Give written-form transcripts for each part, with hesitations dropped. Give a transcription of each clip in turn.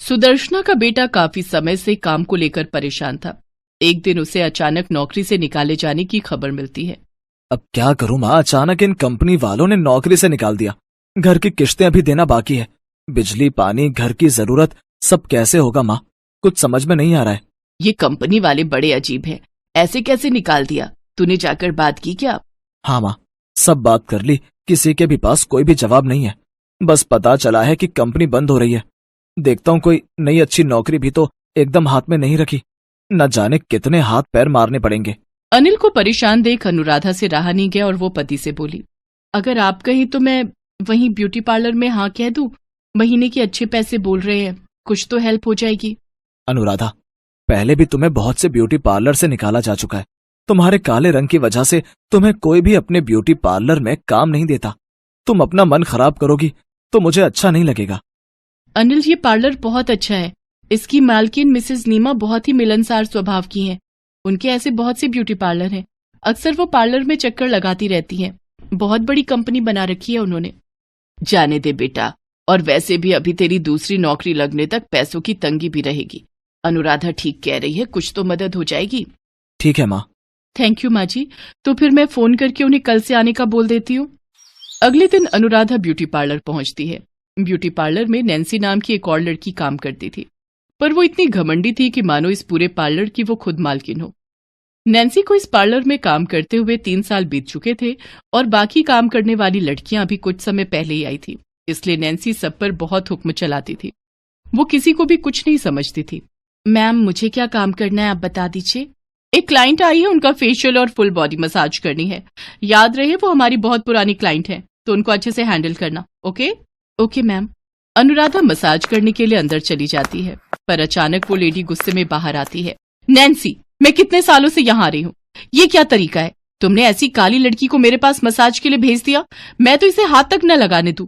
सुदर्शना का बेटा काफी समय से काम को लेकर परेशान था। एक दिन उसे अचानक नौकरी से निकाले जाने की खबर मिलती है। अब क्या करूं माँ, अचानक इन कंपनी वालों ने नौकरी से निकाल दिया। घर की किश्तें अभी देना बाकी है, बिजली पानी घर की जरूरत सब कैसे होगा माँ, कुछ समझ में नहीं आ रहा है। ये कंपनी वाले बड़े अजीब हैं, ऐसे कैसे निकाल दिया? तूने जाकर बात की क्या? हाँ माँ, सब बात कर ली, किसी के भी पास कोई भी जवाब नहीं है। बस पता चला है कि कंपनी बंद हो रही है। देखता हूँ कोई नई अच्छी नौकरी भी तो एकदम हाथ में नहीं रखी, न जाने कितने हाथ पैर मारने पड़ेंगे। अनिल को परेशान देख अनुराधा से रहा नहीं गया और वो पति से बोली, अगर आप कहीं तो मैं वहीं ब्यूटी पार्लर में हाँ कह दूं, महीने के अच्छे पैसे बोल रहे हैं, कुछ तो हेल्प हो जाएगी। अनुराधा, पहले भी तुम्हें बहुत से ब्यूटी पार्लर से निकाला जा चुका है। तुम्हारे काले रंग की वजह से तुम्हें कोई भी अपने ब्यूटी पार्लर में काम नहीं देता। तुम अपना मन खराब करोगी तो मुझे अच्छा नहीं लगेगा। अनिल, ये पार्लर बहुत अच्छा है। इसकी मालकिन मिसेस नीमा बहुत ही मिलनसार स्वभाव की हैं। उनके ऐसे बहुत से ब्यूटी पार्लर हैं। अक्सर वो पार्लर में चक्कर लगाती रहती हैं। बहुत बड़ी कंपनी बना रखी है उन्होंने। जाने दे बेटा, और वैसे भी अभी तेरी दूसरी नौकरी लगने तक पैसों की तंगी भी रहेगी। अनुराधा ठीक कह रही है, कुछ तो मदद हो जाएगी। ठीक है माँ। थैंक यू माँ जी, तो फिर मैं फोन करके उन्हें कल से आने का बोल देती हूँ। अगले दिन अनुराधा ब्यूटी पार्लर पहुंचती है। ब्यूटी पार्लर में नैन्सी नाम की एक और लड़की काम करती थी, पर वो इतनी घमंडी थी कि मानो इस पूरे पार्लर की वो खुद मालकिन हो। नैन्सी को इस पार्लर में काम करते हुए 3 साल बीत चुके थे और बाकी काम करने वाली लड़कियां अभी कुछ समय पहले ही आई थी, इसलिए नैन्सी सब पर बहुत हुक्म चलाती थी। वो किसी को भी कुछ नहीं समझती थी। मैम, मुझे क्या काम करना है आप बता दीजिए। एक क्लाइंट आई है, उनका फेशियल और फुल बॉडी मसाज करनी है। याद रहे वो हमारी बहुत पुरानी क्लाइंट है, तो उनको अच्छे से हैंडल करना। Okay? Okay ma'am. Anuradha massage करने के लिए अंदर चली जाती है, पर अचानक वो लेडी गुस्से में बाहर आती है। नैन्सी, मैं कितने सालों से यहाँ आ रही हूँ, ये क्या तरीका है? तुमने ऐसी काली लड़की को मेरे पास मसाज के लिए भेज दिया। मैं तो इसे हाथ तक न लगाने दूं।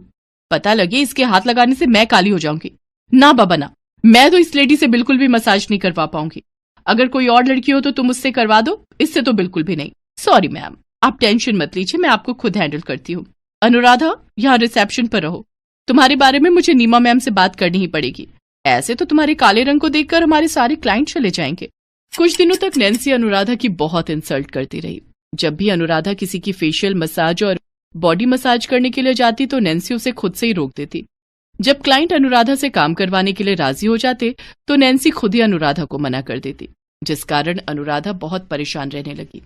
पता लगे इसके हाथ लगाने से मैं काली हो जाऊंगी। ना बाबा ना, मैं तो इस लेडी से बिल्कुल भी मसाज नहीं करवा पाऊंगी। अगर कोई और लड़की हो तो तुम उससे करवा दो, इससे तो बिल्कुल भी नहीं। सॉरी मैम, आप टेंशन मत लीजिए, मैं आपको खुद हैंडल करती हूँ। अनुराधा, यहाँ रिसेप्शन पर रहो। तुम्हारे बारे में मुझे नीमा मैम से बात करनी ही पड़ेगी। ऐसे तो तुम्हारे काले रंग को देखकर हमारे सारे क्लाइंट चले जाएंगे। कुछ दिनों तक नैन्सी अनुराधा की बहुत इंसल्ट करती रही। जब भी अनुराधा किसी की फेशियल मसाज और बॉडी मसाज करने के लिए जाती तो नैन्सी उसे खुद से ही रोक देती। जब क्लाइंट अनुराधा से काम करवाने के लिए राजी हो जाते तो नैन्सी खुद ही अनुराधा को मना कर देती, जिस कारण अनुराधा बहुत परेशान रहने लगी।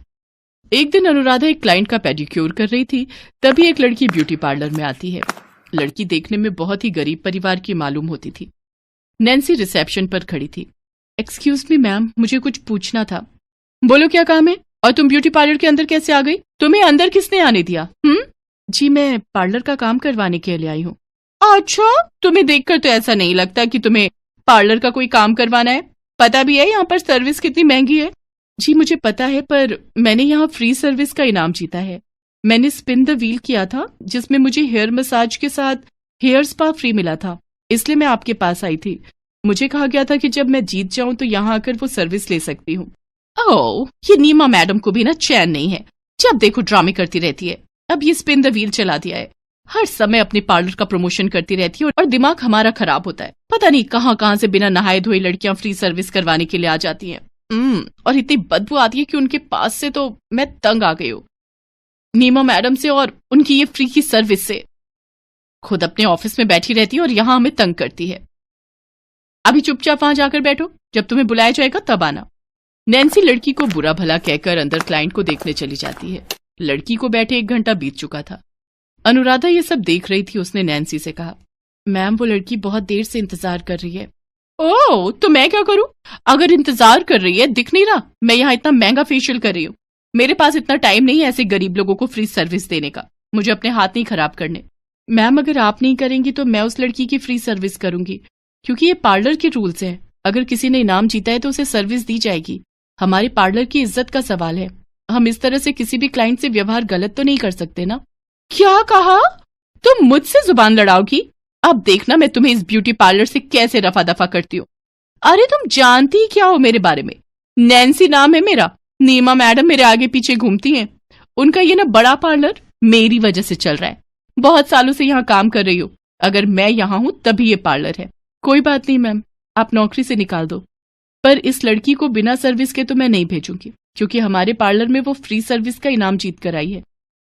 एक दिन अनुराधा एक क्लाइंट का पेडिक्योर कर रही थी, तभी एक लड़की ब्यूटी पार्लर में आती है। लड़की देखने में बहुत ही गरीब परिवार की मालूम होती थी। नैन्सी रिसेप्शन पर खड़ी थी। एक्सक्यूज मी मैम, मुझे कुछ पूछना था। बोलो क्या काम है, और तुम ब्यूटी पार्लर के अंदर कैसे आ गई? तुम्हें अंदर किसने आने दिया? जी, मैं पार्लर का काम करवाने के लिए आई हूँ। अच्छा, तुम्हें देखकर तो ऐसा नहीं लगता कि तुम्हें पार्लर का कोई काम करवाना है। पता भी है यहाँ पर सर्विस कितनी महंगी है? जी मुझे पता है, पर मैंने यहाँ फ्री सर्विस का इनाम जीता है। मैंने स्पिन द व्हील किया था, जिसमें मुझे हेयर मसाज के साथ हेयर स्पा फ्री मिला था, इसलिए मैं आपके पास आई थी। मुझे कहा गया था कि जब मैं जीत जाऊं तो यहाँ आकर वो सर्विस ले सकती हूँ। ओह, ये नीमा मैडम को भी ना चैन नहीं है, जब देखो ड्रामे करती रहती है। अब ये स्पिन द व्हील चला दिया है, हर समय अपने पार्लर का प्रमोशन करती रहती है और दिमाग हमारा खराब होता है। पता नहीं कहाँ से बिना नहाए धोए लड़कियां फ्री सर्विस करवाने के लिए आ जाती हैं। और इतनी बदबू आती है कि उनके पास से तो मैं तंग आ गई हूँ, नीमा मैडम से और उनकी ये फ्री की सर्विस से। खुद अपने ऑफिस में बैठी रहती है और यहाँ हमें तंग करती है। अभी चुपचाप वहां जाकर बैठो, जब तुम्हें बुलाया जाएगा तब आना। नैन्सी लड़की को बुरा भला कहकर अंदर क्लाइंट को देखने चली जाती है। लड़की को बैठे 1 घंटा बीत चुका था। अनुराधा ये सब देख रही थी। उसने नैन्सी से कहा, मैम वो लड़की बहुत देर से इंतजार कर रही है। ओह, तो मैं क्या करूं? अगर इंतजार कर रही है, दिख नहीं रहा मैं यहाँ इतना महंगा फेशियल कर रही हूँ। मेरे पास इतना टाइम नहीं है ऐसे गरीब लोगों को फ्री सर्विस देने का। मुझे अपने हाथ नहीं खराब करने। मैम अगर आप नहीं करेंगी तो मैं उस लड़की की फ्री सर्विस करूंगी, क्योंकि ये पार्लर के रूल्स हैं। अगर किसी ने इनाम जीता है तो उसे सर्विस दी जाएगी। हमारे पार्लर की इज्जत का सवाल है। हम इस तरह से किसी भी क्लाइंट से व्यवहार गलत तो नहीं कर सकते ना। क्या कहा? तुम मुझसे जुबान लड़ाओगी? अब देखना मैं तुम्हें इस ब्यूटी पार्लर से कैसे रफा दफा करती हूँ। अरे तुम जानती क्या हो मेरे बारे में? नैन्सी नाम है मेरा। नीमा मैडम मेरे आगे पीछे घूमती हैं। उनका ये ना बड़ा पार्लर मेरी वजह से चल रहा है। बहुत सालों से यहाँ काम कर रही हूँ। अगर मैं यहाँ हूँ तभी ये पार्लर है। कोई बात नहीं मैम, आप नौकरी से निकाल दो, पर इस लड़की को बिना सर्विस के तो मैं नहीं भेजूंगी, क्योंकि हमारे पार्लर में वो फ्री सर्विस का इनाम जीत कर आई है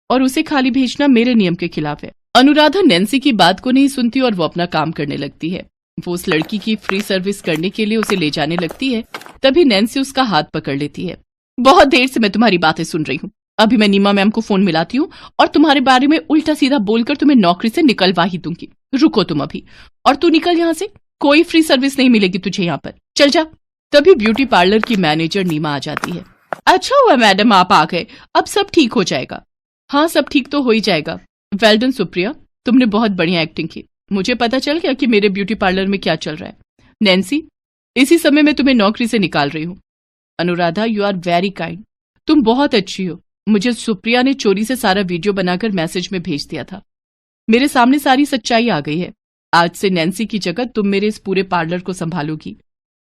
और उसे खाली भेजना मेरे नियम के खिलाफ है। अनुराधा नैन्सी की बात को नहीं सुनती और वो अपना काम करने लगती है। वो उस लड़की की फ्री सर्विस करने के लिए उसे ले जाने लगती है। तभी नैन्सी उसका हाथ पकड़ लेती है। बहुत देर से मैं तुम्हारी बातें सुन रही हूँ। अभी मैं नीमा मैम को फोन मिलाती हूँ और तुम्हारे बारे में उल्टा सीधा बोलकर तुम्हें नौकरी से निकलवा ही दूंगी। रुको तुम अभी, और तू निकल यहाँ से, कोई फ्री सर्विस नहीं मिलेगी तुझे यहाँ पर, चल जा। तभी ब्यूटी पार्लर की मैनेजर नीमा आ जाती है। अच्छा हुआ मैडम आप आ गए, अब सब ठीक हो जाएगा। हाँ, सब ठीक तो हो ही जाएगा। वेल डन सुप्रिया, तुमने बहुत बढ़िया एक्टिंग की। मुझे पता चल गया कि मेरे ब्यूटी पार्लर में क्या चल रहा है। नैन्सी, इसी समय मैं तुम्हें नौकरी से निकाल रही हूँ। Anuradha, you are very kind, तुम बहुत अच्छी हो। मुझे सुप्रिया ने चोरी से सारा वीडियो बनाकर मैसेज में भेज दिया था। मेरे सामने सारी सच्चाई आ गई है। आज से नैन्सी की जगह तुम मेरे इस पूरे पार्लर को संभालोगी।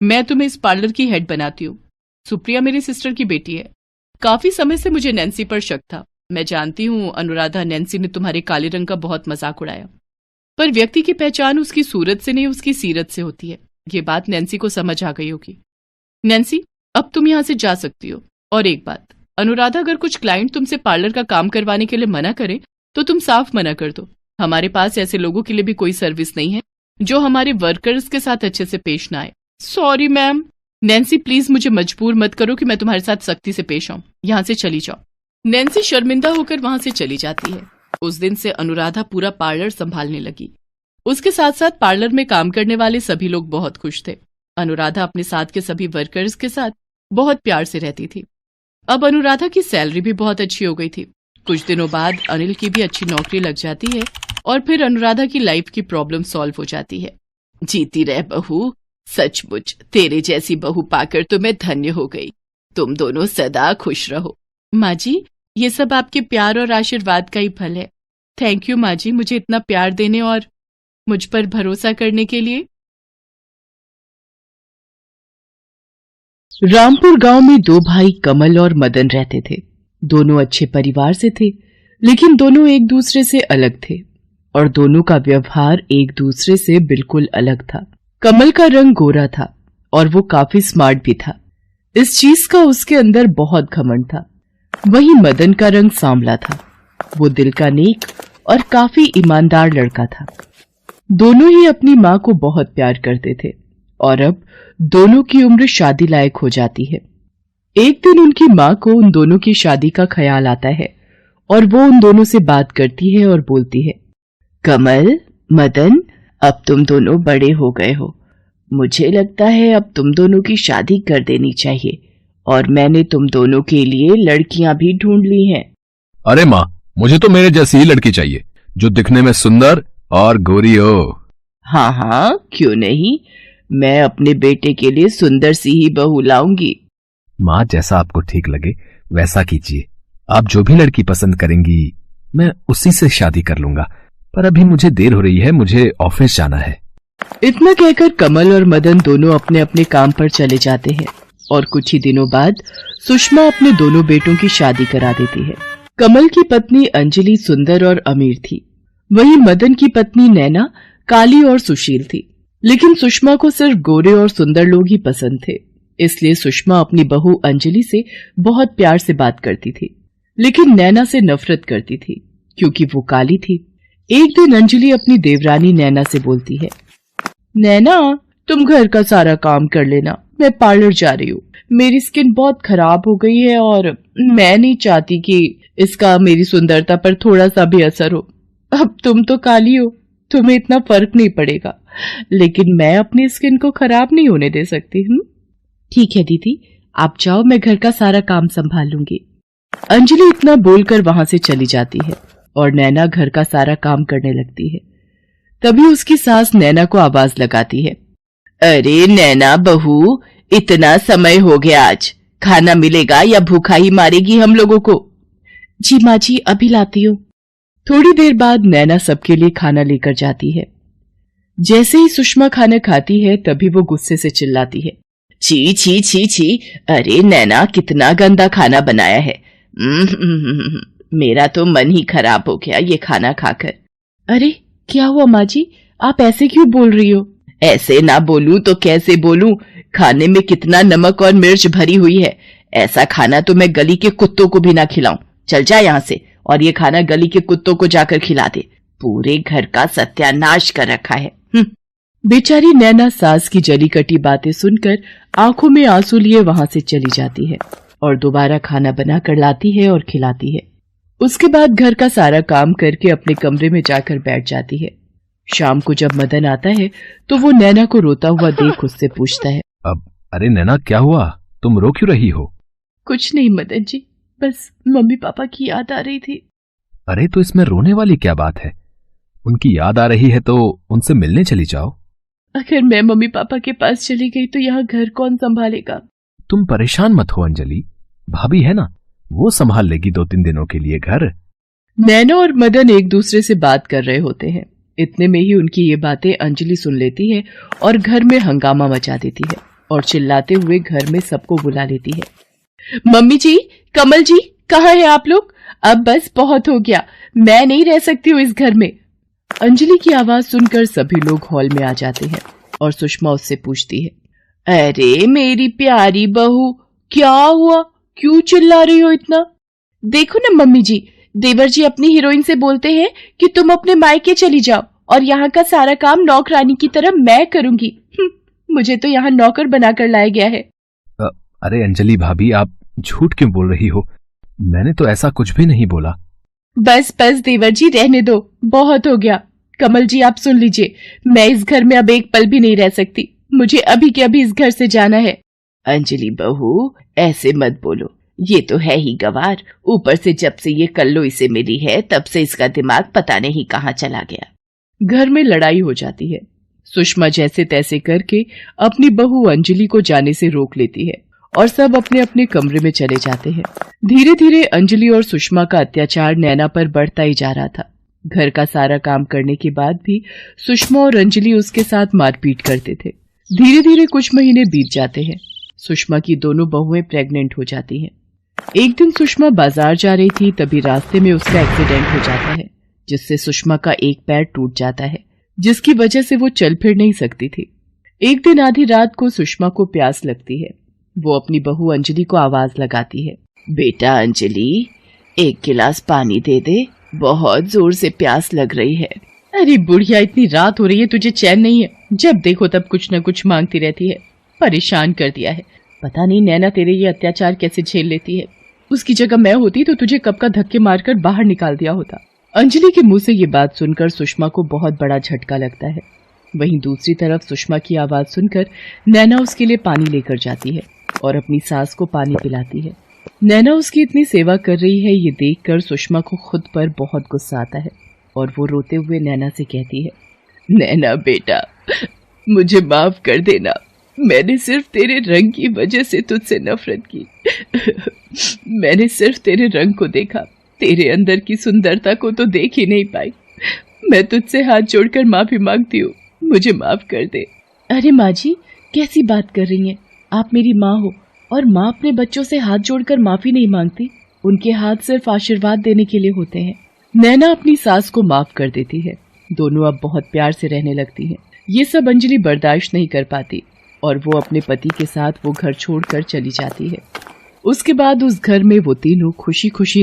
मैं तुम्हें इस पार्लर की हेड बनाती हूँ। सुप्रिया मेरी सिस्टर की बेटी है। काफी समय से मुझे नैन्सी पर शक था। मैं जानती हूँ अनुराधा, नैन्सी ने तुम्हारे काले रंग का बहुत मजाक उड़ाया, पर व्यक्ति की पहचान उसकी सूरत से नहीं, उसकी सीरत से होती है। ये बात नैन्सी को समझ आ गई होगी। नैन्सी, अब तुम यहाँ से जा सकती हो। और एक बात, अनुराधा, अगर कुछ क्लाइंट तुमसे पार्लर का काम करवाने के लिए मना करे तो तुम साफ मना कर दो। हमारे पास ऐसे लोगों के लिए भी कोई सर्विस नहीं है जो हमारे वर्कर्स के साथ अच्छे से पेश ना आए। Sorry ma'am. नैन्सी, प्लीज मुझे मजबूर मत करो कि मैं तुम्हारे साथ सख्ती से पेश आऊं। यहाँ से चली जाओ। नैन्सी शर्मिंदा होकर वहां से चली जाती है। उस दिन से अनुराधा पूरा पार्लर संभालने लगी। उसके साथ साथ पार्लर में काम करने वाले सभी लोग बहुत खुश थे। अनुराधा अपने साथ के सभी वर्कर्स के साथ बहुत प्यार से रहती थी। अब अनुराधा की सैलरी भी बहुत अच्छी हो गई थी। कुछ दिनों बाद अनिल की भी अच्छी नौकरी लग जाती है और फिर अनुराधा की लाइफ की प्रॉब्लम सॉल्व हो जाती है। जीती रह बहू, सचमुच तेरे जैसी बहू पाकर तो मैं धन्य हो गई। तुम दोनों सदा खुश रहो। माँ जी, ये सब आपके प्यार और आशीर्वाद का ही फल है। थैंक यू माँ जी, मुझे इतना प्यार देने और मुझ पर भरोसा करने के लिए। रामपुर गांव में दो भाई कमल और मदन रहते थे। दोनों अच्छे परिवार से थे, लेकिन दोनों एक दूसरे से अलग थे और दोनों का व्यवहार एक दूसरे से बिल्कुल अलग था। कमल का रंग गोरा था और वो काफी स्मार्ट भी था। इस चीज का उसके अंदर बहुत घमंड था। वहीं मदन का रंग सांवला था। वो दिल का नेक और काफी ईमानदार लड़का था। दोनों ही अपनी माँ को बहुत प्यार करते थे और अब दोनों की उम्र शादी लायक हो जाती है। एक दिन उनकी माँ को उन दोनों की शादी का ख्याल आता है और वो उन दोनों से बात करती है और बोलती है, कमल, मदन, अब तुम दोनों बड़े हो गए हो। मुझे लगता है अब तुम दोनों की शादी कर देनी चाहिए और मैंने तुम दोनों के लिए लड़कियां भी ढूंढ ली हैं। अरे माँ, मुझे तो मेरे जैसी ही लड़की चाहिए, जो दिखने में सुंदर और गोरी हो। हाँ हाँ, क्यों नहीं, मैं अपने बेटे के लिए सुंदर सी ही बहू लाऊंगी। माँ, जैसा आपको ठीक लगे वैसा कीजिए। आप जो भी लड़की पसंद करेंगी मैं उसी से शादी कर लूंगा, पर अभी मुझे देर हो रही है, मुझे ऑफिस जाना है। इतना कहकर कमल और मदन दोनों अपने अपने काम पर चले जाते हैं और कुछ ही दिनों बाद सुषमा अपने दोनों बेटों की शादी करा देती है। कमल की पत्नी अंजलि सुंदर और अमीर थी, वहीं मदन की पत्नी नैना काली और सुशील थी। लेकिन सुषमा को सिर्फ गोरे और सुंदर लोग ही पसंद थे, इसलिए सुषमा अपनी बहू अंजलि से बहुत प्यार से बात करती थी, लेकिन नैना से नफरत करती थी क्योंकि वो काली थी। एक दिन अंजलि अपनी देवरानी नैना से बोलती है, नैना, तुम घर का सारा काम कर लेना, मैं पार्लर जा रही हूँ। मेरी स्किन बहुत खराब हो गई है और मैं नहीं चाहती कि इसका मेरी सुंदरता पर थोड़ा सा भी असर हो। अब तुम तो काली हो, तुम्हें इतना फर्क नहीं पड़ेगा, लेकिन मैं अपनी स्किन को खराब नहीं होने दे सकती। ठीक है दीदी, आप जाओ, मैं घर का सारा काम संभाल लूंगी। अंजलि इतना बोलकर वहां से चली जाती है और नैना घर का सारा काम करने लगती है। तभी उसकी सास नैना को आवाज लगाती है, अरे नैना बहू, इतना समय हो गया, आज खाना मिलेगा या भूखा ही मारेगी हम लोगों को? जी माँ जी, अभी लाती हूँ। थोड़ी देर बाद नैना सबके लिए खाना लेकर जाती है। जैसे ही सुषमा खाना खाती है तभी वो गुस्से से चिल्लाती है, छी छी छी छी, अरे नैना, कितना गंदा खाना बनाया है। मेरा तो मन ही खराब हो गया ये खाना खाकर। अरे क्या हुआ माँ जी, आप ऐसे क्यों बोल रही हो? ऐसे ना बोलूं तो कैसे बोलूं? खाने में कितना नमक और मिर्च भरी हुई है। ऐसा खाना तो मैं गली के कुत्तों को भी ना खिलाऊं। चल जा यहाँ से और ये खाना गली के कुत्तों को जाकर खिला दे। पूरे घर का सत्यानाश कर रखा है। बेचारी नैना सास की जली कटी बातें सुनकर आंखों में आंसू लिए वहां से चली जाती है और दोबारा खाना बनाकर लाती है और खिलाती है। उसके बाद घर का सारा काम करके अपने कमरे में जाकर बैठ जाती है। शाम को जब मदन आता है तो वो नैना को रोता हुआ देख उससे पूछता है, अब अरे नैना, क्या हुआ? तुम रो क्यों रही हो? कुछ नहीं मदन जी, बस मम्मी पापा की याद आ रही थी। अरे तो इसमें रोने वाली क्या बात है? उनकी याद आ रही है तो उनसे मिलने चली जाओ। अगर मैं मम्मी पापा के पास चली गई तो यहाँ घर कौन संभालेगा? तुम परेशान मत हो अंजलि, भाभी है ना, वो संभाल लेगी 2-3 दिनों के लिए घर। नैना और मदन एक दूसरे से बात कर रहे होते हैं। इतने में ही उनकी ये बातें अंजलि सुन लेती है और घर में हंगामा मचा देती है और चिल्लाते हुए घर में सबको बुला लेती है। मम्मी जी, कमल जी, कहाँ हैं आप लोग? अब बस बहुत हो गया, मैं नहीं रह सकती हूँ इस घर में। अंजलि की आवाज सुनकर सभी लोग हॉल में आ जाते हैं और सुषमा उससे पूछती है, अरे मेरी प्यारी बहू, क्या हुआ? क्यों चिल्ला रही हो इतना? देखो ना मम्मी जी, देवर जी अपनी हीरोइन से बोलते हैं कि तुम अपने मायके चली जाओ और यहाँ का सारा काम नौकरानी की तरह मैं करूंगी। मुझे तो यहाँ नौकर बनाकर लाया गया है। अरे अंजलि भाभी, आप झूठ क्यों बोल रही हो? मैंने तो ऐसा कुछ भी नहीं बोला। बस बस देवर जी, रहने दो, बहुत हो गया। कमल जी आप सुन लीजिए, मैं इस घर में अब एक पल भी नहीं रह सकती। मुझे अभी के अभी इस घर से जाना है। अंजलि बहू, ऐसे मत बोलो, ये तो है ही गवार। ऊपर से जब से ये कल्लो इसे मिली है तब से इसका दिमाग पता नहीं कहाँ चला गया। घर में लड़ाई हो जाती है। सुषमा जैसे तैसे करके अपनी बहू अंजलि को जाने से रोक लेती है और सब अपने अपने कमरे में चले जाते हैं। धीरे धीरे अंजलि और सुषमा का अत्याचार नैना पर बढ़ता ही जा रहा था। घर का सारा काम करने के बाद भी सुषमा और अंजलि उसके साथ मारपीट करते थे। धीरे धीरे कुछ महीने बीत जाते हैं। सुषमा की दोनों बहुएं प्रेग्नेंट हो जाती हैं। एक दिन सुषमा बाजार जा रही थी, तभी रास्ते में उसका एक्सीडेंट हो जाता है, जिससे सुषमा का एक पैर टूट जाता है, जिसकी वजह से वो चल फिर नहीं सकती थी। एक दिन आधी रात को सुषमा को प्यास लगती है। वो अपनी बहू अंजलि को आवाज लगाती है, बेटा अंजलि, एक गिलास पानी दे दे, बहुत जोर से प्यास लग रही है। अरे बुढ़िया, इतनी रात हो रही है, तुझे चैन नहीं है? जब देखो तब कुछ न कुछ मांगती रहती है, परेशान कर दिया है। पता नहीं नैना तेरे ये अत्याचार कैसे झेल लेती है। उसकी जगह मैं होती तो तुझे कब का धक्के मारकर बाहर निकाल दिया होता। अंजलि के मुंह से ये बात सुनकर सुषमा को बहुत बड़ा झटका लगता है। वहीं दूसरी तरफ सुषमा की आवाज सुनकर नैना उसके लिए पानी लेकर जाती है और अपनी सास को पानी पिलाती है। नैना उसकी इतनी सेवा कर रही है, ये देखकर सुषमा को खुद पर बहुत गुस्सा आता है और वो रोते हुए नैना से कहती है, नैना बेटा, मुझे माफ कर देना। मैंने सिर्फ तेरे रंग की वजह से तुझसे नफरत की। मैंने सिर्फ तेरे रंग को देखा, तेरे अंदर की सुंदरता को तो देख ही नहीं पाई। मैं तुझसे हाथ जोड़कर माफी मांगती हूँ, मुझे माफ कर दे। अरे माँ जी, कैसी बात कर रही हैं? आप मेरी माँ हो और माँ अपने बच्चों से हाथ जोड़कर माफी नहीं मांगती। उनके हाथ सिर्फ आशीर्वाद देने के लिए होते हैं। नैना अपनी सास को माफ कर देती है। दोनों अब बहुत प्यार से रहने लगती हैं। ये सब अंजलि बर्दाश्त नहीं कर पाती और वो अपने पति के साथ वो घर छोड़कर चली जाती है। उसके बाद उस घर में वो तीनों खुशी खुशी